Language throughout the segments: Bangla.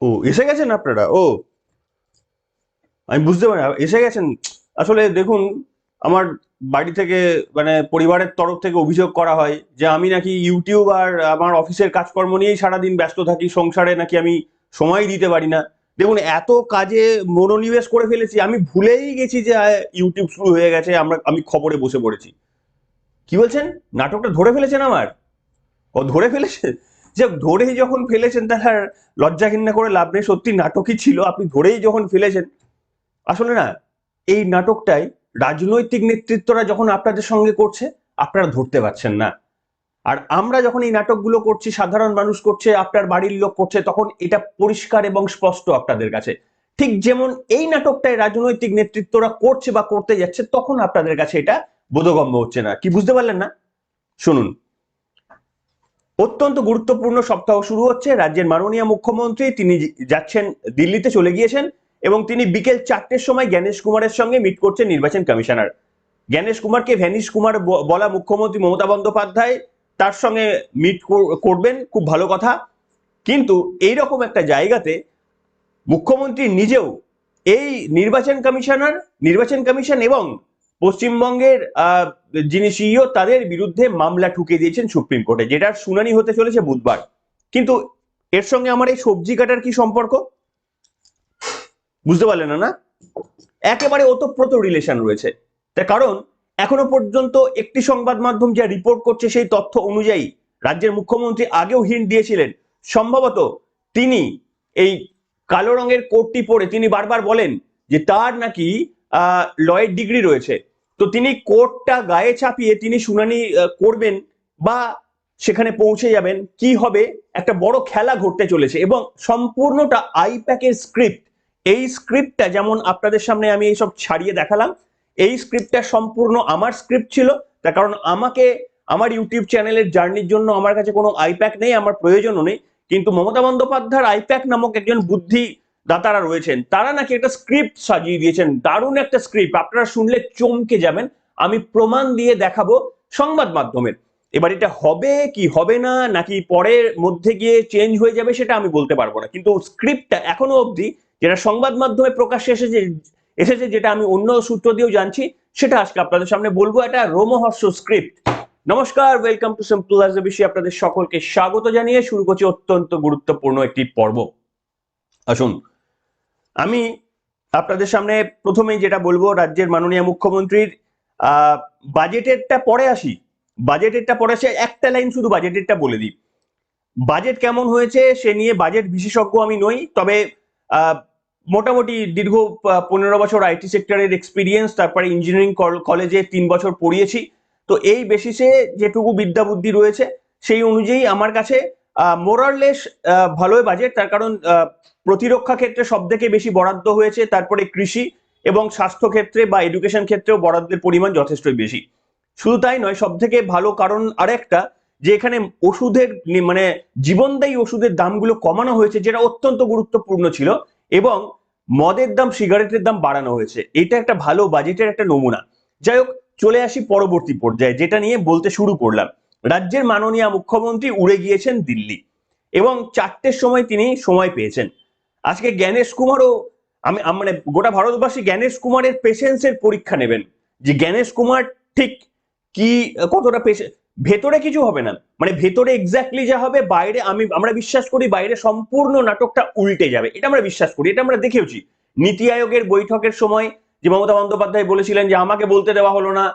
ও, এসে গেছেন আপনারা? ও, আমি বুঝতে পারি এসে গেছেন। আসলে দেখুন, আমার বাড়ি থেকে মানে পরিবারের তরফ থেকে অভিযোগ করা হয় যে আমি নাকি ইউটিউব আর আমার অফিসের কাজকর্ম নিয়েই সারাদিন ব্যস্ত থাকি, সংসারে নাকি আমি সময় দিতে পারি না। দেখুন, এত কাজে মনোনিবেশ করে ফেলেছি, আমি ভুলেই গেছি যে ইউটিউব শুরু হয়ে গেছে, আমি খবরে বসে পড়েছি। কি বলছেন? নাটকটা ধরে ফেলেছেন আমার? ও, ধরে ফেলেছে? যে ধরেই যখন ফেলেছেন তাহলে আর লজ্জা ঘেন্না করে লাভ নেই, সত্যি নাটকই ছিল, আপনি ধরেই যখন ফেলেছেন। আসলে না, এই নাটকটাই রাজনৈতিক নেতৃত্বরা যখন আপনাদের সঙ্গে করছে, আপনারা ধরতে পারছেন না। আর আমরা যখন এই নাটকগুলো করছি, সাধারণ মানুষ করছে, আপনার বাড়ির লোক করছে, তখন এটা পরিষ্কার এবং স্পষ্ট আপনাদের কাছে। ঠিক যেমন এই নাটকটাই রাজনৈতিক নেতৃত্বরা করছে বা করতে যাচ্ছে, তখন আপনাদের কাছে এটা বোধগম্য হচ্ছে না। কি বুঝতে পারলেন না? শুনুন, অত্যন্ত গুরুত্বপূর্ণ সপ্তাহ শুরু হচ্ছে। রাজ্যের মাননীয় মুখ্যমন্ত্রী তিনি যাচ্ছেন, দিল্লিতে চলে গিয়েছেন, এবং তিনি বিকেল 4টের সময় জ্ঞানেশ কুমারের সঙ্গে মিট করছেন নির্বাচন কমিশনার। জ্ঞানেশ কুমারকে ভ্যানিশ কুমার বলা মুখ্যমন্ত্রী মমতা বন্দ্যোপাধ্যায় তার সঙ্গে মিট করবেন, খুব ভালো কথা। কিন্তু এইরকম একটা জায়গাতে মুখ্যমন্ত্রী নিজেও এই নির্বাচন কমিশন এবং পশ্চিমবঙ্গের যিনি সিইও তাদের বিরুদ্ধে মামলা ঠুকে দিয়েছেন সুপ্রিম কোর্টে, যেটার শুনানি হতে চলেছে বুধবার। কিন্তু এর সঙ্গে আমার এই সবজি কাটার কি সম্পর্ক? বুঝতে পারলেন না, না? একেবারে ওতপ্রোত রিলেশন রয়েছে। তার কারণ এখনো পর্যন্ত একটি সংবাদ মাধ্যম যা রিপোর্ট করছে সেই তথ্য অনুযায়ী রাজ্যের মুখ্যমন্ত্রী আগেও হিন্ট দিয়েছিলেন, সম্ভবত তিনি এই কালো রঙের কোটটি পরে তিনি বারবার বলেন যে তার নাকি লয়ের ডিগ্রি রয়েছে। তো তিনি কোটটা গায়ে চাপিয়ে তিনি শুনানি করবেন বা সেখানে পৌঁছে যাবেন। কি হবে? একটা বড় খেলা ঘটতে চলেছে, এবং সম্পূর্ণটা আইপ্যাকের স্ক্রিপ্ট। এই স্ক্রিপ্টটা যেমন আপনাদের সামনে আমি এইসব ছাড়িয়ে দেখালাম, এই স্ক্রিপ্টটা সম্পূর্ণ আমার স্ক্রিপ্ট ছিল। তার কারণ আমাকে আমার ইউটিউব চ্যানেলের জার্নির জন্য আমার কাছে কোনো আইপ্যাক নেই, আমার প্রয়োজনও নেই। কিন্তু মমতা বন্দ্যোপাধ্যায়ের আইপ্যাক নামক একজন বুদ্ধি দাতারা রয়েছেন, তারা নাকি একটা স্ক্রিপ্ট সাজিয়ে দিয়েছেন, দারুণ একটা স্ক্রিপ্ট, আপনারা শুনলে চমকে যাবেন। আমি প্রমাণ দিয়ে দেখাবো সংবাদ মাধ্যমের। এবার এটা হবে কি হবে না, নাকি পরের মধ্যে গিয়ে চেঞ্জ হয়ে যাবে, সেটা আমি বলতে পারবো না। কিন্তু স্ক্রিপ্টটা এখনো অবধি যেটা সংবাদ মাধ্যমে প্রকাশ্যে এসেছে, যেটা আমি অন্য সূত্র দিয়েও জানছি, সেটা আজকে আপনাদের সামনে বলবো। একটা রোমহর্ষক স্ক্রিপ্ট। নমস্কার, welcome to simple as a বিষয়, আপনাদের সকলকে স্বাগত জানিয়ে শুরু করছি অত্যন্ত গুরুত্বপূর্ণ একটি পর্ব। আসুন, আমি আপনাদের সামনে প্রথমেই যেটা বলবো, রাজ্যের মাননীয় মুখ্যমন্ত্রীর আহ বাজেটেরটা পরে আসি। একটা লাইন শুধু বাজেটেরটা বলে দিই। বাজেট কেমন হয়েছে সে নিয়ে বাজেট বিশেষজ্ঞ আমি নই, তবে আহ, মোটামুটি দীর্ঘ 15 বছর আইটি সেক্টরের এক্সপিরিয়েন্স, তারপরে ইঞ্জিনিয়ারিং কলেজে 3 বছর পড়িয়েছি। তো এই বেসিসে যেটুকু বিদ্যা বুদ্ধি রয়েছে সেই অনুযায়ী আমার কাছে মোরারলেস ভালোই বাজেট। তার কারণ প্রতিরক্ষা ক্ষেত্রে সব থেকে বেশি বরাদ্দ হয়েছে, তারপরে কৃষি এবং স্বাস্থ্য ক্ষেত্রে বা এডুকেশন ক্ষেত্রেও বরাদ্দের পরিমাণ যথেষ্টই বেশি। শুধু তাই নয়, সব থেকে ভালো কারণ আরেকটা, যে এখানে ওষুধের মানে জীবনদায়ী ওষুধের দামগুলো কমানো হয়েছে, যেটা অত্যন্ত গুরুত্বপূর্ণ ছিল। এবং মদের দাম, সিগারেটের দাম বাড়ানো হয়েছে। এটা একটা ভালো বাজেটের একটা নমুনা। যাই হোক, চলে আসি পরবর্তী পর্যায়ে, যেটা নিয়ে বলতে শুরু করলাম। রাজ্যের মাননীয় মুখ্যমন্ত্রী উড়ে গিয়েছেন দিল্লি, এবং 4টের সময় তিনি সময় পেয়েছেন। আজকে জ্ঞানেশ কুমারও, মানে গোটা ভারতবাসী জ্ঞানেশ কুমারের পেশেন্সের পরীক্ষা নেবেন, যে জ্ঞানেশ কুমার ঠিক কি, কতটা ভেতরে কিছু হবে না, মানে ভেতরে এক্স্যাক্টলি যা হবে, বাইরে আমরা বিশ্বাস করি বাইরে সম্পূর্ণ নাটকটা উল্টে যাবে, এটা আমরা বিশ্বাস করি, এটা আমরা দেখেওছি। নীতি আয়োগের বৈঠকের সময় যে মমতা বন্দ্যোপাধ্যায় বলেছিলেন যে আমাকে বলতে দেওয়া হলো না,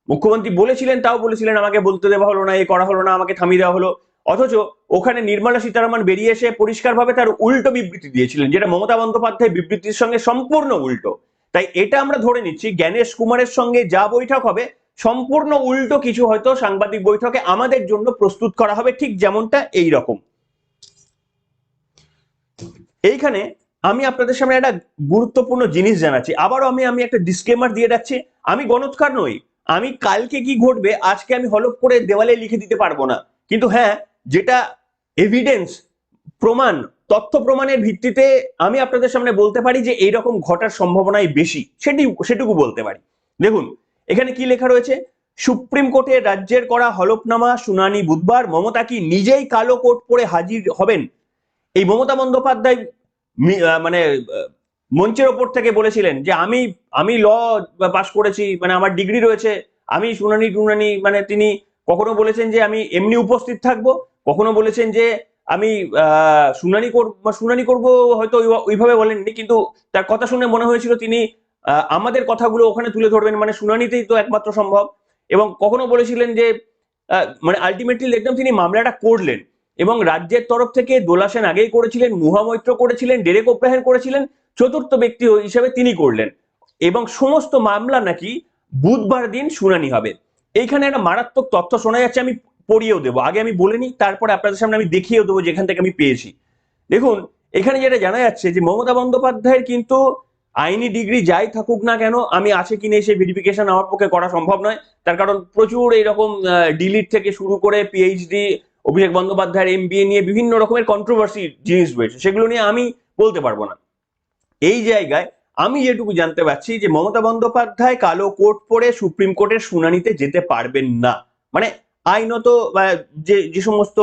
মুখ্যমন্ত্রী বলেছিলেন, তাও বলেছিলেন আমাকে বলতে দেওয়া হলো না, এ করা হলো না, আমাকে থামিয়ে দেওয়া হলো। অথচ ওখানে নির্মলা সীতারামন বেরিয়ে এসে পরিষ্কারভাবে তার উল্টো বিবৃতি দিয়েছিলেন, যেটা মমতা বন্দ্যোপাধ্যায় বিবৃতির সঙ্গে সম্পূর্ণ উল্টো। তাই এটা আমরা ধরে নিচ্ছি জ্ঞানেশ কুমারের সঙ্গে যা বৈঠক হবে, সম্পূর্ণ উল্টো কিছু হয়তো সাংবাদিক বৈঠকে আমাদের জন্য প্রস্তুত করা হবে, ঠিক যেমনটা এই রকম। এইখানে আমি আপনাদের সামনে একটা গুরুত্বপূর্ণ জিনিস জানাচ্ছি। আবারও আমি একটা ডিসক্লেমার দিয়ে রাখছি, আমি গণৎকার নই। আমি কালকে কি ঘটবে আজকে আমি হলফ করে দেওয়ালে লিখে দিতে পারবো না। কিন্তু হ্যাঁ, যেটা এভিডেন্স, প্রমাণ, তথ্য প্রমাণের ভিত্তিতে আমি আপনাদের সামনে বলতে পারি যে এইরকম ঘটার সম্ভাবনাই বেশি, সেটুকু বলতে পারি। দেখুন, এখানে কি লেখা রয়েছে, সুপ্রিম কোর্টে রাজ্যের করা হলফনামা শুনানি বুধবার, মমতা কি নিজেই কালো কোট পরে হাজির হবেন? এই মমতা বন্দ্যোপাধ্যায় মানে মঞ্চের ওপর থেকে বলেছিলেন যে আমি আমি ল পাশ করেছি, মানে আমার ডিগ্রি রয়েছে, আমি শুনানি টুনানি, মানে তিনি কখনো বলেছেন যে আমি এমনি উপস্থিত থাকবো, কখনো বলেছেন যে আমি শুনানি করব, হয়তো ওইভাবে বলেননি, কিন্তু তার কথা শুনে মনে হয়েছিল তিনি আমাদের কথাগুলো ওখানে তুলে ধরবেন, মানে শুনানিতেই তো একমাত্র সম্ভব। এবং কখনো বলেছিলেন যে মানে আলটিমেটলি দেখলাম তিনি মামলাটা করলেন, এবং রাজ্যের তরফ থেকে দোলা সেন আগেই করেছিলেন, মুহা মৈত্র করেছিলেন, ডেরেক ওব্রাহেন করেছিলেন, চতুর্থ ব্যক্তি হিসেবে তিনি করলেন, এবং সমস্ত মামলা নাকি বুধবার দিন শুনানি হবে। এইখানে একটা মারাত্মক তথ্য শোনা যাচ্ছে, আমি পড়িয়েও দেবো, আগে আমি বলে নিই, তারপরে আপনাদের সামনে আমি দেখিয়েও দেবো যেখান থেকে আমি পেয়েছি। দেখুন, এখানে যেটা জানা যাচ্ছে যে মমতা বন্দ্যোপাধ্যায়ের কিন্তু আইনি ডিগ্রি যাই থাকুক না কেন, আমি আছে কি নেই সেই ভেরিফিকেশন আমার পক্ষে করা সম্ভব নয়, তার কারণ প্রচুর এইরকম ডিলিট থেকে শুরু করে পিএইচডি, অভিষেক বন্দ্যোপাধ্যায়ের এমবিএ নিয়ে বিভিন্ন রকমের কন্ট্রোভার্সি জিনিস রয়েছে, সেগুলো নিয়ে আমি বলতে পারবো না। এই জায়গায় আমি যেটুকু জানতে পারছি যে মমতা বন্দ্যোপাধ্যায় কালো কোট পরে সুপ্রিম কোর্টের শুনানিতে যেতে পারবেন না, মানে আইনত যে যে সমস্ত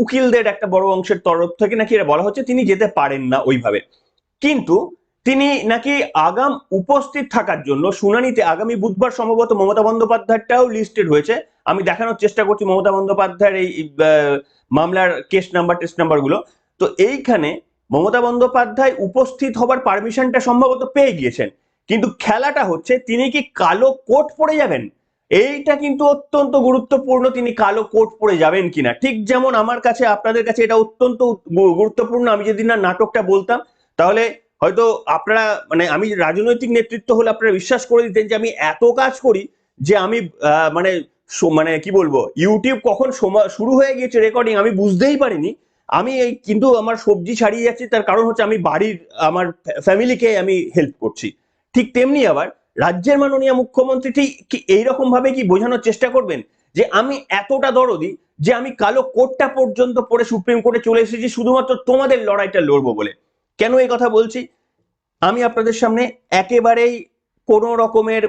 উকিলদের একটা বড় অংশের তরফ থেকে নাকি এটা বলা হচ্ছে তিনি যেতে পারেন না ওইভাবে। কিন্তু তিনি নাকি আগাম উপস্থিত থাকার জন্য শুনানিতে আগামী বুধবার সম্ভবত মমতা বন্দ্যোপাধ্যায়টাও লিস্টেড হয়েছে, আমি দেখানোর চেষ্টা করছি মমতা বন্দ্যোপাধ্যায়ের এই মামলার কেস নাম্বার টেস্ট নাম্বার গুলো। তো এইখানে মমতা বন্দ্যোপাধ্যায় উপস্থিত হবার পারমিশনটা সম্ভবত পেয়ে গিয়েছেন, কিন্তু খেলাটা হচ্ছে তিনি কি কালো কোট পরে যাবেন, এইটা কিন্তু অত্যন্ত গুরুত্বপূর্ণ, তিনি কালো কোট পরে যাবেন কিনা। ঠিক যেমন আমার কাছে আপনাদের কাছে এটা অত্যন্ত গুরুত্বপূর্ণ, আমি যদি না নাটকটা বলতাম তাহলে হয়তো আপনারা, মানে আমি রাজনৈতিক নেতৃত্ব হলে আপনারা বিশ্বাস করে দিতেন যে আমি এত কাজ করি যে আমি মানে মানে কি বলবো, ইউটিউব কখন শুরু হয়ে গিয়েছে রেকর্ডিং আমি বুঝতেই পারিনি। আমি এই কিন্তু আমার সবজি ছাড়িয়ে যাচ্ছি, তার কারণ হচ্ছে আমি বাড়ির আমার ফ্যামিলিকে আমি হেল্প করছি। ঠিক তেমনি আবার রাজ্যের মাননীয় মুখ্যমন্ত্রী ঠিক কি এইরকম ভাবে কি বোঝানোর চেষ্টা করবেন যে আমি এতটা দরদি যে আমি কালো কোটটা পর্যন্ত পরে সুপ্রিম কোর্টে চলে এসেছি শুধুমাত্র তোমাদের লড়াইটা লড়বো বলে। কেন এই কথা বলছি, আমি আপনাদের সামনে একেবারেই কোনো রকমের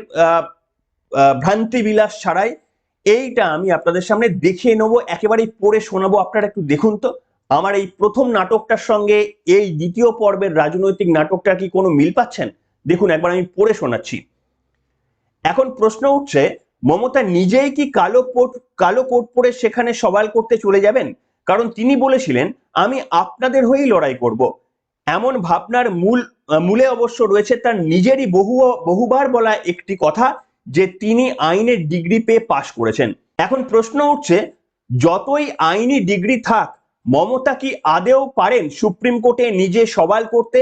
ভ্রান্তি বিলাস ছাড়াই এইটা আমি আপনাদের সামনে দেখিয়ে নেবো, একেবারেই পড়ে শোনাবো। আপনারা একটু দেখুন তো আমার এই প্রথম নাটকটার সঙ্গে এই দ্বিতীয় পর্বের রাজনৈতিক নাটকটার কি কোনো মিল পাচ্ছেন? দেখুন একবার আমি পড়ে শোনাচ্ছি। এখন প্রশ্ন উঠছে, মমতা নিজেই কি কালো কোট পরে সেখানে সওয়াল করতে চলে যাবেন? কারণ তিনি বলেছিলেন আমি আপনাদের হয়েই লড়াই করব। এমন ভাবনার মূলে অবশ্য রয়েছে তার নিজেরই বহুবার বলা একটি কথা যে তিনি আইনের ডিগ্রি পেয়ে পাশ করেছেন। এখন প্রশ্ন উঠছে, যতই আইনি ডিগ্রি থাক মমতা কি আদেও পারেন সুপ্রিম কোর্টে নিজে সওয়াল করতে?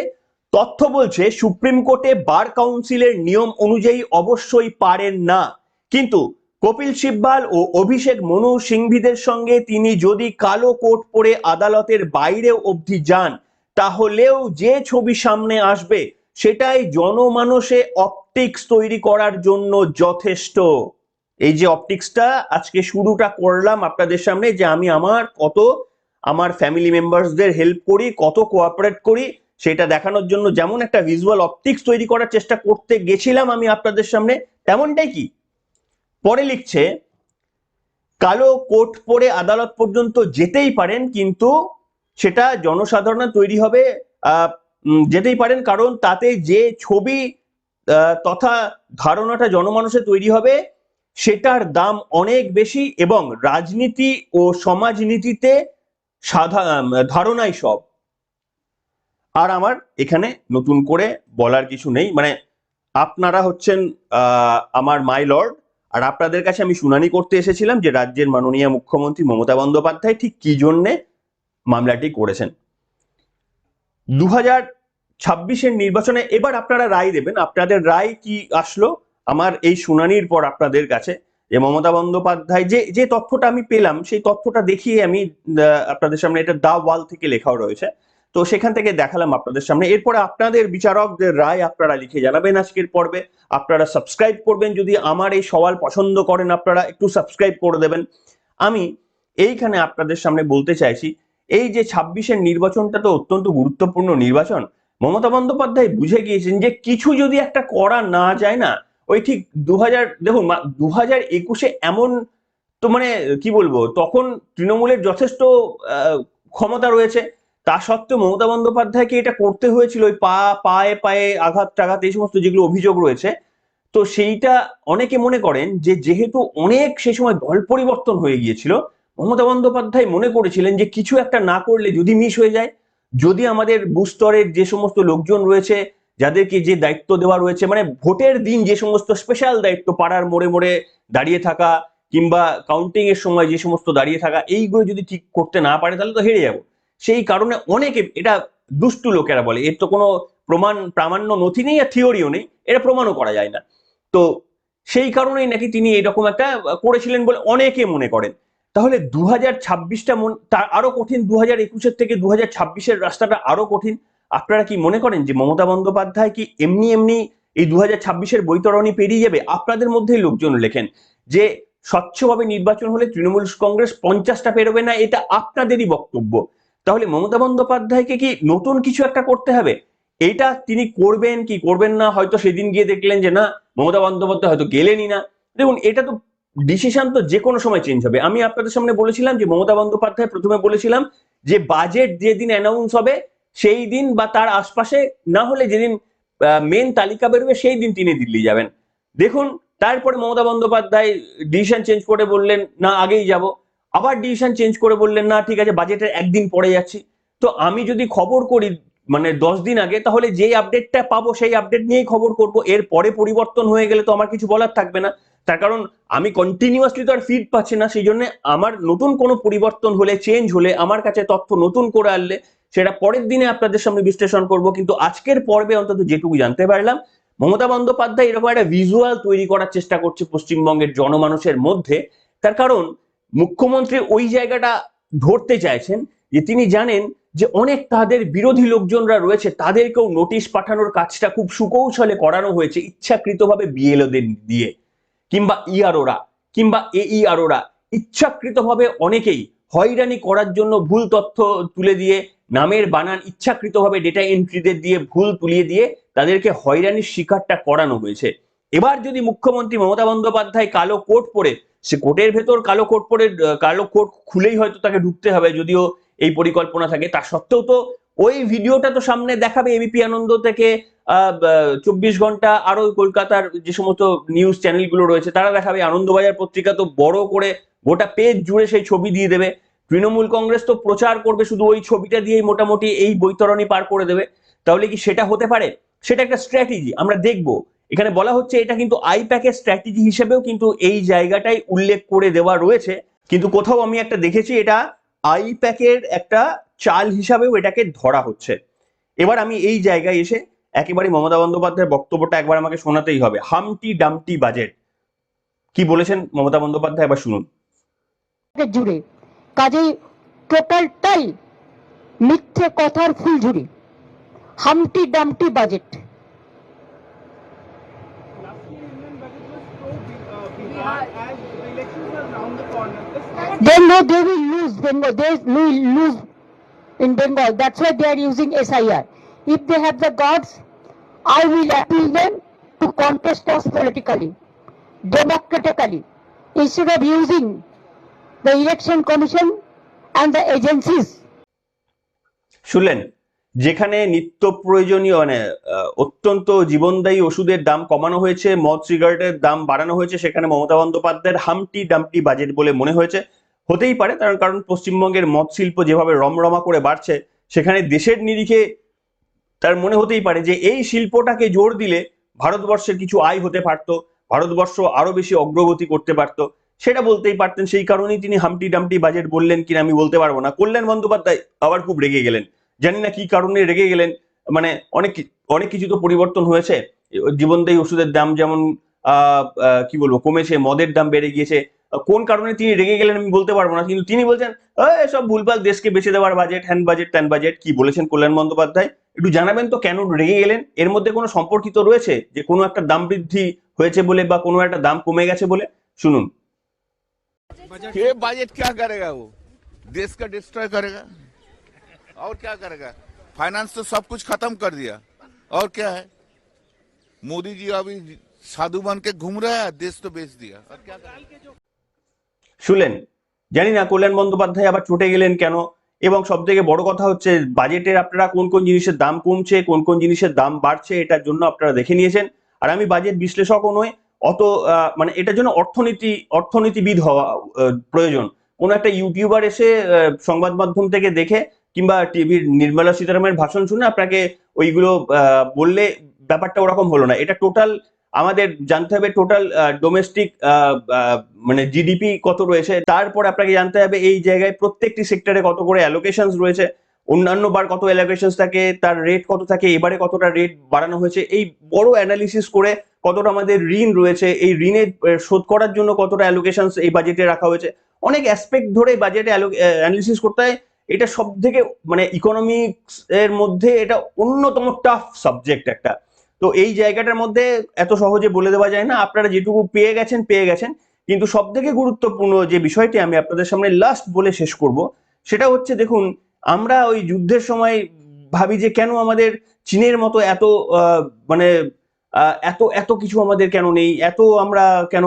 তথ্য বলছে সুপ্রিম কোর্টে বার কাউন্সিলের নিয়ম অনুযায়ী অবশ্যই পারেন না, কিন্তু কপিল সিব্বাল ও অভিষেক মনু সিংভিদের সঙ্গে তিনি যদি কালো কোট পরে আদালতের বাইরে অবধি যান তাহলেও যে ছবি সামনে আসবে সেটাই জনমানসে অপটিক্স তৈরি করার জন্য যথেষ্ট। এই যে অপটিক্সটা আজকে শুরুটা করলাম আপনাদের সামনে, যে আমি আমার ফ্যামিলি মেম্বার্সদের হেল্প করি, কত কোঅপারেট করি, সেটা দেখানোর জন্য যেমন একটা ভিজুয়াল অপটিক্স তৈরি করার চেষ্টা করতে গেছিলাম আমি আপনাদের সামনে, তেমনটাই কি পরে লিখছে কালো কোট পরে আদালত পর্যন্ত যেতেই পারেন, কিন্তু সেটা জনসাধারণ তৈরি হবে, যেতেই পারেন কারণ তাতে যে ছবি তথা ধারণাটা জনমানসে তৈরি হবে সেটার দাম অনেক বেশি, এবং রাজনীতি ও সমাজনীতিতে ধারণাই সব। আর আমার এখানে নতুন করে বলার কিছু নেই, মানে আপনারা হচ্ছেন আমার মাই লর্ড, আর আপনাদের কাছে আমি শুনানি করতে এসেছিলাম যে রাজ্যের মাননীয় মুখ্যমন্ত্রী মমতা বন্দ্যোপাধ্যায় ঠিক কি জন্যে মামলাটি করেছেন। 2026-এর নির্বাচনে এবার আপনারা রায় দেবেন, আপনাদের রায় কি আসলো আমার এই শুনানির পর আপনাদের কাছে, যে মমতা বন্দ্যোপাধ্যায় যে যে তথ্যটা আমি পেলাম সেই তথ্যটা দেখিয়ে আমি আপনাদের সামনে, এটা দা ওয়াল থেকে লেখাও রয়েছে, তো সেখান থেকে দেখালাম আপনাদের সামনে। এরপরে আপনাদের বিচারকদের রায় আপনারা লিখে জানাবেন আজকের পর্বে। আপনারা সাবস্ক্রাইব করবেন, যদি আমার এই সওয়াল পছন্দ করেন আপনারা একটু সাবস্ক্রাইব করে দেবেন। আমি এইখানে আপনাদের সামনে বলতে চাইছি, এই যে 26-এর নির্বাচনটা তো অত্যন্ত গুরুত্বপূর্ণ নির্বাচন, মমতা বন্দ্যোপাধ্যায় বুঝে গিয়েছেন যে কিছু যদি একটা করা না যায় না, ওই ঠিক 2021-এ এমন, তো মানে কি বলবো, তখন তৃণমূলের যথেষ্ট ক্ষমতা রয়েছে, তা সত্ত্বেও মমতা বন্দ্যোপাধ্যায়কে এটা করতে হয়েছিল ওই পায়ে পায়ে আঘাত টাঘাত এই সমস্ত যেগুলো অভিযোগ রয়েছে। তো সেইটা অনেকে মনে করেন যে যেহেতু অনেক সে সময় দল পরিবর্তন হয়ে গিয়েছিল, মমতা বন্দ্যোপাধ্যায় মনে করেছিলেন যে কিছু একটা না করলে যদি মিস হয়ে যায়, যদি আমাদের বুস্তরের যে সমস্ত লোকজন রয়েছে যাদেরকে যে দায়িত্ব দেওয়া রয়েছে, মানে ভোটের দিন যে সমস্ত স্পেশাল দায়িত্ব, পাড়ার মোড়ে মোড়ে দাঁড়িয়ে থাকা কিংবা কাউন্টিং এর সময় যে সমস্ত দাঁড়িয়ে থাকা, এইগুলো যদি ঠিক করতে না পারে তাহলে তো হেরে যাবো। সেই কারণে অনেকে, এটা দুষ্টু লোকেরা বলে, এর তো কোনো প্রামাণ্য নথি নেই আর থিওরিও নেই, এটা প্রমাণও করা যায় না। তো সেই কারণেই নাকি তিনি এরকম একটা করেছিলেন বলে অনেকে মনে করেন। তাহলে 2026টা তার আরো কঠিন, 2021-এর থেকে 2026-এর রাস্তাটা আরো কঠিন। আপনারা কি মনে করেন যে মমতা বন্দ্যোপাধ্যায় কি এমনি এমনি এই 2026-এর বৈতরণী পেরিয়ে যাবে? আপনাদের মধ্যেই লোকজন লেখেন যে স্বচ্ছভাবে নির্বাচন হলে তৃণমূল কংগ্রেস 50টা পেরোবে না, এটা আপনাদেরই বক্তব্য। তাহলে মমতা বন্দ্যোপাধ্যায়কে কি নতুন কিছু একটা করতে হবে? এটা তিনি করবেন কি করবেন না, হয়তো সেদিন গিয়ে দেখলেন যে না, মমতা বন্দ্যোপাধ্যায় হয়তো গেলেনই না। দেখুন, এটা তো ডিসিশন তো যে কোনো সময় চেঞ্জ হবে। আমি আপনাদের সামনে বলেছিলাম যে মমতা বন্দ্যোপাধ্যায়, প্রথমে বলেছিলাম যে বাজেট যেদিন অ্যানাউন্স হবে সেই দিন বা তার আশপাশে, না হলে যেদিন মেন তালিকা বেরোবে সেই দিন তিনি দিল্লি যাবেন। দেখুন, তারপরে মমতা বন্দ্যোপাধ্যায় ডিসিশন চেঞ্জ করে বললেন না আগেই যাব, আবার ডিসিশন চেঞ্জ করে বললেন না ঠিক আছে বাজেটের একদিন পরে যাচ্ছি। তো আমি যদি খবর করি মানে 10 দিন আগে, তাহলে যেই আপডেটটা পাবো সেই আপডেট নিয়েই খবর করব। এর পরে পরিবর্তন হয়ে গেলে তো আমার কিছু বলার থাকবে না। তার কারণ আমি কন্টিনিউয়াসলি তো আর ফিড পাচ্ছি না, সেই জন্য আমার নতুন কোনো পরিবর্তন হলে, চেঞ্জ হলে, আমার কাছে তথ্য নতুন করে আনলে সেটা পরের দিনে আপনাদের সামনে বিশ্লেষণ করব। কিন্তু আজকের পর্বে অন্তত যেটুকু জানতে পারলাম, মমতা বন্দ্যোপাধ্যায় এরকম একটা ভিজুয়াল তৈরি করার চেষ্টা করছে পশ্চিমবঙ্গের জনমানুষের মধ্যে। তার কারণ মুখ্যমন্ত্রী ওই জায়গাটা ধরতে চাইছেন যে তিনি জানেন যে অনেক তাদের বিরোধী লোকজনরা রয়েছে, তাদেরকেও নোটিশ পাঠানোর কাজটা খুব সুকৌশলে করানো হয়েছে ইচ্ছাকৃতভাবে বিএলওদের দিয়ে, কিংবা ইআরওরা কিংবা এইআরওরা ইচ্ছাকৃতভাবে অনেকেই হয়রানি করার জন্য ভুল তথ্য তুলে দিয়ে, নামের বানান ইচ্ছাকৃতভাবে ডেটা এন্ট্রিদের দিয়ে ভুল তুলিয়ে দিয়ে তাদেরকে হয়রানির শিকারটা করানো হয়েছে। এবার যদি মুখ্যমন্ত্রী মমতা বন্দ্যোপাধ্যায় কালো কোট পরে, সে কোটের ভেতর কালো কোট পরে, কালো কোট খুলেই হয়তো তাকে ঢুকতে হবে যদিও এই পরিকল্পনা থাকে, তা সত্ত্বেও তো ওই ভিডিওটা তো সামনে দেখাবে এবিপি আনন্দ থেকে, 24 ঘন্টা, আরো কলকাতার যে সমস্ত নিউজ চ্যানেলগুলো রয়েছে তারা দেখাবে, আনন্দবাজার পত্রিকা তো বড় করে গোটা পেজ জুড়ে সেই ছবি দিয়ে দেবে, তৃণমূল কংগ্রেস তো প্রচার করবে শুধু ওই ছবিটা দিয়েই মোটামুটি এই বৈতরণী পার করে দেবে। তাহলে কি সেটা হতে পারে? সেটা একটা স্ট্র্যাটেজি, আমরা দেখব। এখানে বলা হচ্ছে এটা কিন্তু আইপ্যাকের স্ট্র্যাটেজি হিসেবেও কিন্তু এই জায়গাটাই উল্লেখ করে দেওয়া রয়েছে। কিন্তু কোথাও আমি একটা দেখেছি এটা আইপ্যাকের একটা চাল হিসাবেও এটাকে ধরা হচ্ছে। এবার আমি এই জায়গায় এসে একেবারে মমতা বন্দ্যোপাধ্যায়ের বক্তব্যটা একবার আমাকে শোনাতেই হবে। হামটি ডামটি বাজেট কি বলেছেন মমতা বন্দ্যোপাধ্যায়, এবার শুনুন। জুড়ে কাজেই টোটালটাই মিথ্যে কথার ফুলঝুরি, humpty dumpty budget. They know they will lose Bengal. They will lose in Bengal. That's why they are using SIR. If they have the guts, I will appeal them to contest us politically, democratically, instead of using the election commission and the agencies. শুনলেন, যেখানে নিত্য প্রয়োজনীয় মানে অত্যন্ত জীবনদায়ী ওষুধের দাম কমানো হয়েছে, মদ সিগারেটের দাম বাড়ানো হয়েছে, সেখানে মমতা বন্দ্যোপাধ্যায়ের হামটি ডামটি বাজেট বলে মনে হয়েছে। হতেই পারে, তার কারণ পশ্চিমবঙ্গের মদ শিল্প যেভাবে রমরমা করে বাড়ছে, সেখানে দেশের নিরিখে তার মনে হতেই পারে যে এই শিল্পটাকে জোর দিলে ভারতবর্ষের কিছু আয় হতে পারতো, ভারতবর্ষ আরো বেশি অগ্রগতি করতে পারতো, সেটা বলতেই পারতেন। সেই কারণেই তিনি হামটি ডামটি বাজেট বললেন কিনা আমি বলতে পারবো না। কল্যাণ বন্দ্যোপাধ্যায় আবার খুব রেগে গেলেন, জানি না কি কারণে রেগে গেলেন। মানে অনেক অনেক কিছু তো পরিবর্তন হয়েছে, জীবনদায়ী ওষুধের দাম যেমন কি বলবো কমেছে, মদের দাম বেড়ে গিয়েছে। কোন কারণে তিনি রেগে গেলেন আমি বলতে পারবো না, কিন্তু তিনি বলছেন সব ভুলভাল, দেশকে বেঁচে দেওয়ার বাজেট, হ্যান বাজেট ত্যান বাজেট। কি বলেছেন কল্যাণ বন্দ্যোপাধ্যায় একটু জানাবেন তো, কেন রেগে গেলেন? এর মধ্যে কোনো সম্পর্কিত রয়েছে যে কোনো একটা দাম বৃদ্ধি হয়েছে বলে বা কোনো একটা দাম কমে গেছে বলে? শুনুন। ये बजट क्या करेगा? वो देश का डिस्ट्रॉय करेगा और क्या करेगा? फाइनेंस तो सब कुछ खत्म कर दिया और क्या है? मोदी जी अभी साधु बन के घूम रहा है, देश तो बेच दिया और क्या करेगा? শুনলেন, জানি না কল্যাণ বন্দ্যোপাধ্যায় আবার চটে গেলেন কেন। এবং সব থেকে বড় কথা হচ্ছে বাজেটের আপনারা কোন কোন জিনিসের দাম কমছে, কোন কোন জিনিসের দাম বাড়ছে, এটার জন্য আপনারা দেখে নিয়েছেন। আর আমি বাজেট বিশ্লেষকও নই, অত মানে এটার জন্য অর্থনীতিবিদ হওয়া প্রয়োজন। কোন একটা ইউটিউবার এসে সংবাদ মাধ্যম থেকে দেখে কিংবা টিভির নির্মলা সীতারামনের ভাষণ শুনে আপনাকে ওইগুলো বললে ব্যাপারটা ওরকম হলো না। এটা টোটাল আমাদের জানতে হবে টোটাল ডোমেস্টিক মানে জিডিপি কত রয়েছে, তারপর আপনাকে জানতে হবে এই জায়গায় প্রত্যেকটি সেক্টরে কত করে অ্যালোকেশনস রয়েছে, অন্যান্য বার কত অ্যালোকেশনস থাকে, তার রেট কত থাকে, এবারে কতটা রেট বাড়ানো হয়েছে, এই বড় অ্যানালিসিস করে কতটা আমাদের ঋণ রয়েছে, এই ঋণের শোধ করার জন্য কতটা অ্যালোকেশনস এই বাজেটে রাখা হয়েছে, অনেক অ্যাসপেক্ট ধরে বাজেটে অ্যানালিসিস করতে হয়। এটা সব থেকে মানে ইকোনমিক্স এর মধ্যে এটা অন্যতম টাফ সাবজেক্ট একটা। তো এই জায়গাটার মধ্যে এত সহজে বলে দেওয়া যায় না, আপনারা যেটুকু পেয়ে গেছেন। কিন্তু সব থেকে গুরুত্বপূর্ণ যে বিষয়টি আমি আপনাদের সামনে লাস্ট বলে শেষ করব, সেটা হচ্ছে দেখুন, আমরা ওই যুদ্ধের সময় ভাবি যে কেন আমাদের চীনের মতো এত মানে এত এত কিছু আমাদের কেন নেই, এত আমরা কেন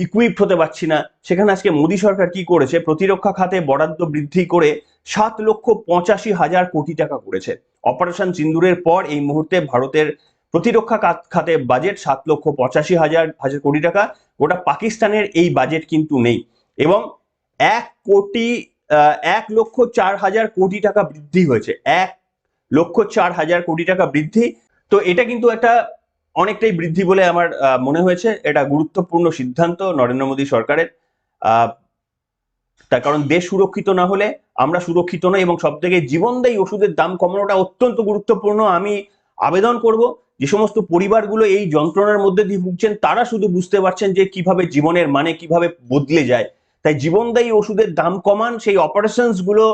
ইকুইপড হতে পারছি না। সেখানে আজকে মোদী সরকার কি করেছে, প্রতিরক্ষা খাতে বরাদ্দ বৃদ্ধি করে 7,85,000 কোটি টাকা করেছে। অপারেশন সিন্দুরের পর এই মুহূর্তে ভারতের প্রতিরক্ষা খাতে বাজেট 7,85,000 কোটি টাকা। গোটা পাকিস্তানের এই বাজেট কিন্তু নেই। এবং 1,04,000 কোটি টাকা বৃদ্ধি হয়েছে, 1,04,000 কোটি টাকা বৃদ্ধি। তো এটা কিন্তু একটা অনেকটাই বৃদ্ধি বলে আমার মনে হয়েছে। এটা গুরুত্বপূর্ণ সিদ্ধান্ত নরেন্দ্র মোদী সরকারের। তার কারণ দেশ সুরক্ষিত না হলে আমরা সুরক্ষিত নই, এবং সব থেকে জীবনদায়ী ওষুধের দাম কমানোটা অত্যন্ত গুরুত্বপূর্ণ। আমি আবেদন করব যে সমস্ত পরিবারগুলো এই যন্ত্রণার মধ্যে দিয়ে ভুগছেন, তারা শুধু বুঝতে পারছেন যে কিভাবে জীবনের মানে কিভাবে বদলে যায়। তাই জীবনদায়ী ওষুধের দাম কমান, সেই অপারেশনস গুলো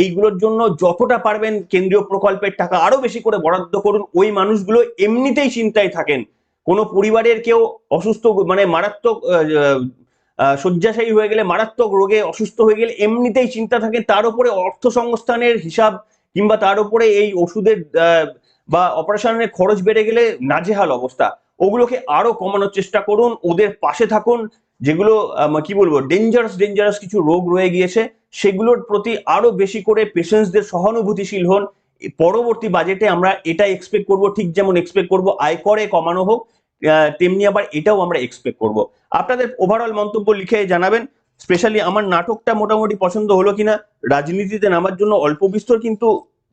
এইগুলোর জন্য যতটা পারবেন কেন্দ্রীয় প্রকল্পের টাকা আরো বেশি করে বরাদ্দ করুন। ওই মানুষগুলো এমনিতেই চিন্তায় থাকেন, কোনো পরিবারের কেউ অসুস্থ মানে মারাত্মক শয্যাশায়ী হয়ে গেলে, মারাত্মক রোগে অসুস্থ হয়ে গেলে এমনিতেই চিন্তা থাকে, তার উপরে অর্থ সংস্থানের হিসাব কিংবা তার উপরে এই ওষুধের বা অপারেশনের খরচ বেড়ে গেলে নাজেহাল অবস্থা। ওগুলোকে আরো কমানোর চেষ্টা করুন, ওদের পাশে থাকুন। যেগুলো কি বলবো ডেঞ্জারাস কিছু রোগ রয়ে গিয়েছে, সেগুলোর প্রতি আরো বেশি করে পেশেন্টসদের সহানুভূতিশীল হন। পরবর্তী বাজেটে আমরা এটা এক্সপেক্ট করব, ঠিক যেমন এক্সপেক্ট করব আয়করে কমানো হোক, তেমনি আবার এটাও আমরা এক্সপেক্ট করব। আপনাদের ওভারঅল মন্তব্য লিখে জানাবেন। স্পেশালি আমার নাটকটা মোটামুটি পছন্দ হলো কিনা। রাজনীতিতে নামার জন্য অল্প বিস্তর কিন্তু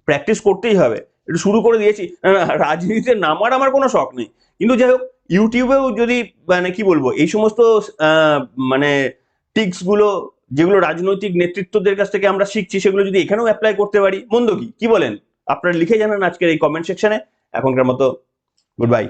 প্র্যাকটিস করতেই হবে, একটু শুরু করে দিয়েছি। রাজনীতিতে নামার আমার কোনো শখ নেই, কিন্তু যাই হোক ইউটিউবেও যদি মানে কি বলবো এই সমস্ত মানে টিক্স গুলো যেগুলো রাজনৈতিক নেতৃত্বদের কাছ থেকে আমরা শিখছি, সেগুলো যদি এখানেও অ্যাপ্লাই করতে পারি, মন্দ কি বলেন? আপনারা লিখে জানান আজকের এই কমেন্ট সেকশনে। এখনকার মতো গুড বাই।